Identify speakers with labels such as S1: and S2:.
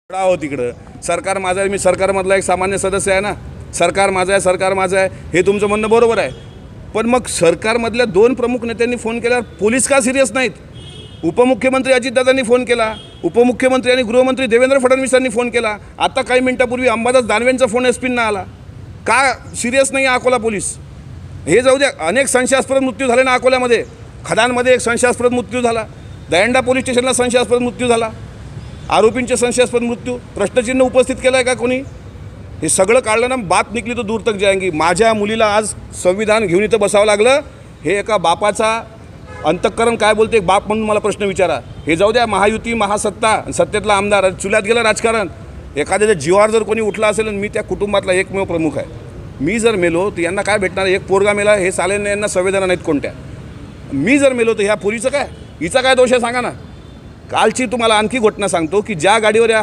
S1: आहो तिकडं सरकार माझं आहे, मी सरकारमधला एक सामान्य सदस्य आहे ना. सरकार माझं आहे, सरकार माझं आहे, हे तुमचं म्हणणं बरोबर आहे. पण मग सरकारमधल्या दोन प्रमुख नेत्यांनी फोन केल्यावर पोलीस का सिरियस नाहीत? उपमुख्यमंत्री अजितदादांनी फोन केला, उपमुख्यमंत्री आणि गृहमंत्री देवेंद्र फडणवीसांनी फोन केला. आता काही मिनिटापूर्वी अंबादास दानवेंचा फोन एसपींना आला. का सिरियस नाही अकोला पोलीस? हे जाऊ द्या, अनेक संशयास्पद मृत्यू झाले ना अकोल्यामध्ये. खदानमध्ये एक संशयास्पद मृत्यू झाला, दयंडा पोलीस स्टेशनला संशयास्पद मृत्यू झाला, आरोपींचे संशयास्पद मृत्यू. प्रश्नचिन्ह उपस्थित केलं आहे का कोणी? हे सगळं काढलं ना, बात निघली तो दूर तक जाएंगी. माझ्या मुलीला आज संविधान घेऊन इथं बसावं लागलं. हे एका बापाचा अंतःकरण काय बोलते, एक बाप म्हणून मला प्रश्न विचारा. हे जाऊ द्या, महायुती, महासत्ता, सत्तेतला आमदार, चुल्यात गेलं राजकारण. एखाद्याच्या जीवावर जर कोणी उठला असेल, मी त्या कुटुंबातला एकमेव प्रमुख आहे. मी जर मेलो तर यांना काय भेटणार? एक पोरगा मेला, हे सालेंना यांना संवेदना नाहीत कोणत्या. मी जर मेलो तर ह्या पोरीचं काय, हिचा काय दोष आहे सांगा ना. कालची तुम्हाला आणखी घटना सांगतो की ज्या गाडीवर या